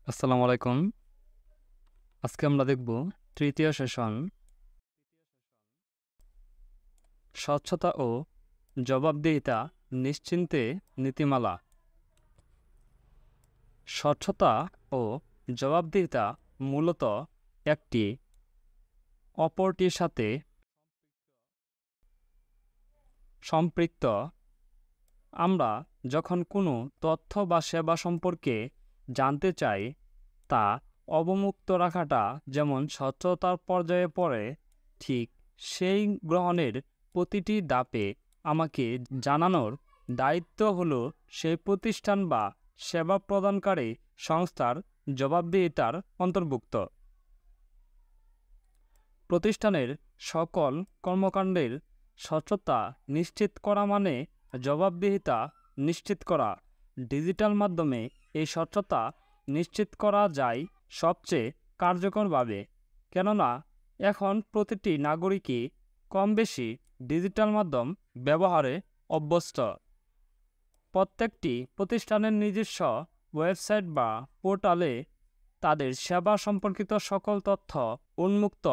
আসসালামু আলাইকুম। আজকে আমরা দেখব তৃতীয় সেশন স্বচ্ছতা ও জবাবদিহিতা নিশ্চিন্তে নীতিমালা। স্বচ্ছতা ও জবাবদিহিতা মূলত একটি অপরটির সাথে সম্পৃক্ত। আমরা যখন কোনো তথ্য বা সেবা সম্পর্কে জানতে চাই, তা অবমুক্ত রাখাটা যেমন স্বচ্ছতার পর্যায়ে পড়ে, ঠিক সেই গ্রহণের প্রতিটি ধাপে আমাকে জানানোর দায়িত্ব হলো সেই প্রতিষ্ঠান বা সেবা প্রদানকারী সংস্থার জবাবদিহিতার অন্তর্ভুক্ত। প্রতিষ্ঠানের সকল কর্মকাণ্ডের স্বচ্ছতা নিশ্চিত করা মানে জবাবদিহিতা নিশ্চিত করা। ডিজিটাল মাধ্যমে এই স্বচ্ছতা নিশ্চিত করা যায় সবচেয়ে কার্যকরভাবে, কেননা এখন প্রতিটি নাগরিকই কম বেশি ডিজিটাল মাধ্যম ব্যবহারে অভ্যস্ত। প্রত্যেকটি প্রতিষ্ঠানের নিজস্ব ওয়েবসাইট বা পোর্টালে তাদের সেবা সম্পর্কিত সকল তথ্য উন্মুক্ত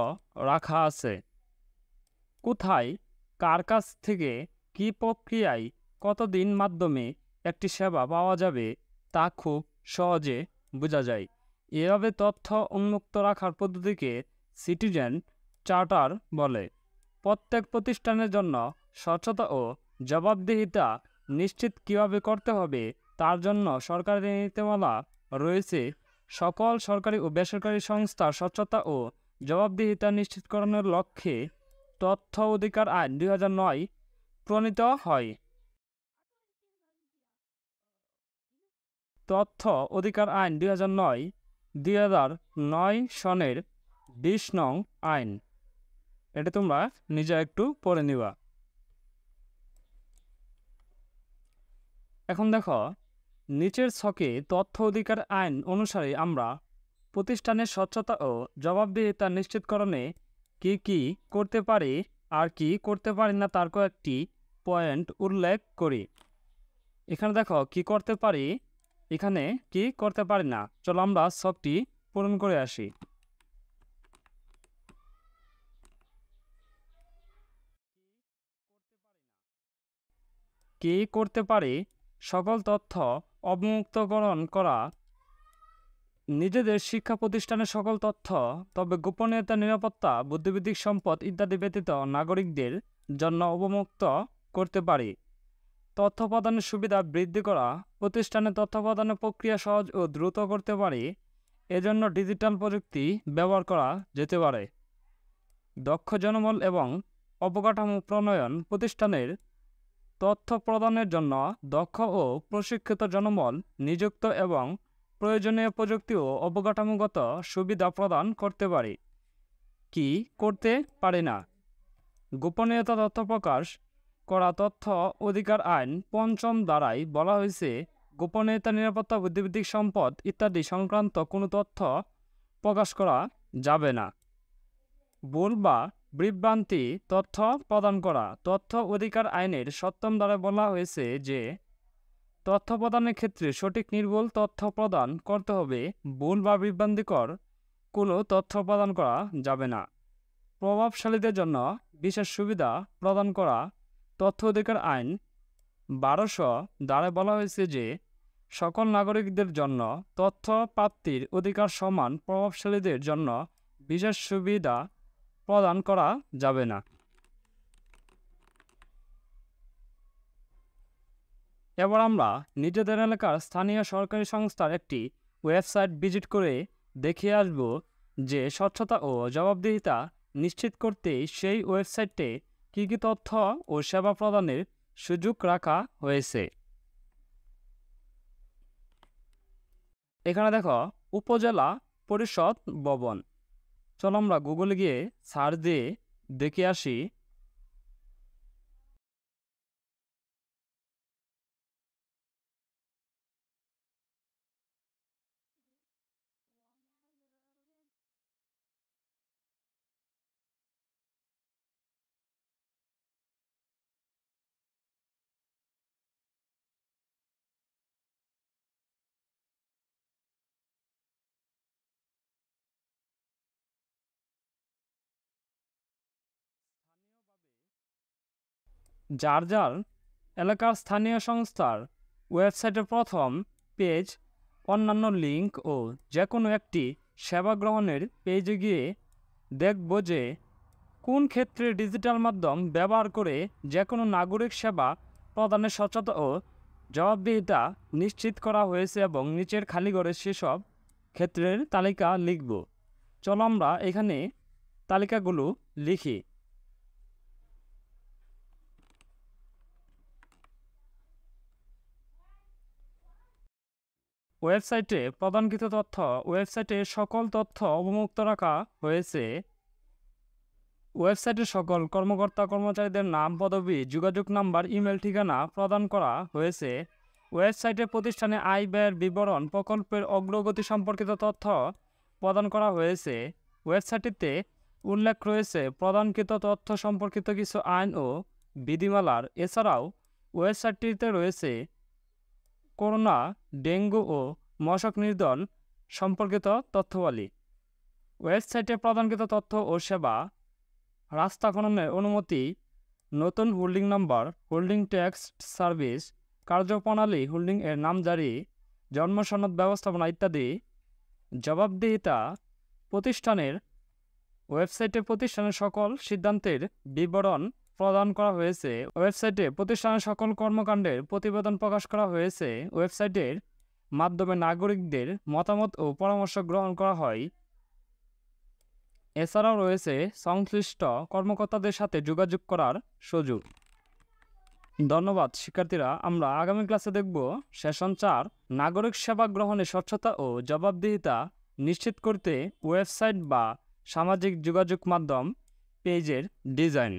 রাখা আছে। কোথায়, কার কাছ থেকে, কী প্রক্রিয়ায়, কতদিন মাধ্যমে একটি সেবা পাওয়া যাবে তা খুব সহজে বোঝা যায়। এভাবে তথ্য উন্মুক্ত রাখার পদ্ধতিকে সিটিজেন চার্টার বলে। প্রত্যেক প্রতিষ্ঠানের জন্য স্বচ্ছতা ও জবাবদিহিতা নিশ্চিত কীভাবে করতে হবে তার জন্য সরকারি নীতিমালা রয়েছে। সকল সরকারি ও বেসরকারি সংস্থার স্বচ্ছতা ও জবাবদিহিতা নিশ্চিতকরণের লক্ষ্যে তথ্য অধিকার আইন 2009 প্রণীত হয়। তথ্য অধিকার আইন 2009 সনের 20 নং আইন। এটা তোমরা নিজে একটু পড়ে নিবা। এখন দেখো, নিচের ছকে তথ্য অধিকার আইন অনুসারে আমরা প্রতিষ্ঠানের স্বচ্ছতা ও জবাবদিহিতা নিশ্চিতকরণে কি কি করতে পারি আর কি করতে পারি না তার কয়েকটি পয়েন্ট উল্লেখ করি। এখানে দেখো কি করতে পারি, এখানে কি করতে পারি না। চলো আমরা ছকটি পূরণ করে আসি। কি করতে পারি: সকল তথ্য অবমুক্তকরণ করা, নিজেদের শিক্ষা প্রতিষ্ঠানের সকল তথ্য, তবে গোপনীয়তা, নিরাপত্তা, বুদ্ধিবৃত্তিক সম্পদ ইত্যাদি ব্যতীত নাগরিকদের জন্য অবমুক্ত করতে পারি। তথ্য প্রদানের সুবিধা বৃদ্ধি করা, প্রতিষ্ঠানের তথ্য প্রদানের প্রক্রিয়া সহজ ও দ্রুত করতে পারি। এজন্য ডিজিটাল প্রযুক্তি ব্যবহার করা যেতে পারে। দক্ষ জনবল এবং অবকাঠামো প্রণয়ন, প্রতিষ্ঠানের তথ্য প্রদানের জন্য দক্ষ ও প্রশিক্ষিত জনবল নিযুক্ত এবং প্রয়োজনীয় প্রযুক্তি ও অবকাঠামোগত সুবিধা প্রদান করতে পারি। কি করতে পারি না: গোপনীয়তা, তথ্য প্রকাশ করা। তথ্য অধিকার আইন ৫ম ধারায় বলা হয়েছে, গোপনীয়তা, নিরাপত্তা, বুদ্ধিবৃত্তিক সম্পদ ইত্যাদি সংক্রান্ত কোনো তথ্য প্রকাশ করা যাবে না। ভুল বা বিভ্রান্তি তথ্য প্রদান করা। তথ্য অধিকার আইনের ৭ম ধারায় বলা হয়েছে যে তথ্য প্রদানের ক্ষেত্রে সঠিক নির্ভুল তথ্য প্রদান করতে হবে। ভুল বা বিভ্রান্তিকর কোনো তথ্য প্রদান করা যাবে না। প্রভাবশালীদের জন্য বিশেষ সুবিধা প্রদান করা। তথ্য অধিকার আইন ১২০০ ধারায় বলা হয়েছে যে সকল নাগরিকদের জন্য তথ্য প্রাপ্তির অধিকার সমান, প্রভাবশালীদের জন্য বিশেষ সুবিধা প্রদান করা যাবে না। এবার আমরা নিজেদের এলাকার স্থানীয় সরকারি সংস্থার একটি ওয়েবসাইট ভিজিট করে দেখে আসব যে স্বচ্ছতা ও জবাবদিহিতা নিশ্চিত করতে সেই ওয়েবসাইটে কী কী তথ্য ও সেবা প্রদানের সুযোগ রাখা হয়েছে। এখানে দেখো, উপজেলা পরিষদ ভবন। চলো আমরা গুগলে গিয়ে সার্চ দিয়ে দেখে আসি। যার যার এলাকার স্থানীয় সংস্থার ওয়েবসাইটের প্রথম পেজ, অন্যান্য লিঙ্ক ও যে কোনো একটি সেবা গ্রহণের পেজে গিয়ে দেখব যে কোন ক্ষেত্রে ডিজিটাল মাধ্যম ব্যবহার করে যে কোনো নাগরিক সেবা প্রদানের স্বচ্ছতা ও জবাবদিহিতা নিশ্চিত করা হয়েছে এবং নিচের খালি ঘরে সেসব ক্ষেত্রের তালিকা লিখব। চলো আমরা এখানে তালিকাগুলো লিখি। ওয়েবসাইটে প্রদানকৃত তথ্য। ওয়েবসাইটে সকল তথ্য অবমুক্ত রাখা হয়েছে। ওয়েবসাইটে সকল কর্মকর্তা কর্মচারীদের নাম, পদবি, যোগাযোগ নাম্বার, ইমেল ঠিকানা প্রদান করা হয়েছে। ওয়েবসাইটে প্রতিষ্ঠানে আয় ব্যয়ের বিবরণ, প্রকল্পের অগ্রগতি সম্পর্কিত তথ্য প্রদান করা হয়েছে। ওয়েবসাইটটিতে উল্লেখ রয়েছে প্রদানকৃত তথ্য সম্পর্কিত কিছু আইন ও বিধিমালার। এছাড়াও ওয়েবসাইটটিতে রয়েছে করোনা, ডেঙ্গু ও মশক নিধন সম্পর্কিত তথ্যাবলী। ওয়েবসাইটে প্রদানকৃত তথ্য ও সেবা: রাস্তা খননের অনুমতি, নতুন holding number, holding tax service, কার্যপ্রণালী, হোল্ডিং এর নামজারি, জন্ম সনদ ব্যবস্থাপনা ইত্যাদি। জবাবদিহিতা: প্রতিষ্ঠানের ওয়েবসাইটে প্রতিষ্ঠানের সকল সিদ্ধান্তের বিবরণ প্রদান করা হয়েছে। ওয়েবসাইটে প্রতিষ্ঠানের সকল কর্মকাণ্ডের প্রতিবেদন প্রকাশ করা হয়েছে। ওয়েবসাইটের মাধ্যমে নাগরিকদের মতামত ও পরামর্শ গ্রহণ করা হয়। এছাড়াও রয়েছে সংশ্লিষ্ট কর্মকর্তাদের সাথে যোগাযোগ করার সুযোগ। ধন্যবাদ শিক্ষার্থীরা। আমরা আগামী ক্লাসে দেখব সেশন 4, নাগরিক সেবা গ্রহণে স্বচ্ছতা ও জবাবদিহিতা নিশ্চিত করতে ওয়েবসাইট বা সামাজিক যোগাযোগ মাধ্যম পেজের ডিজাইন।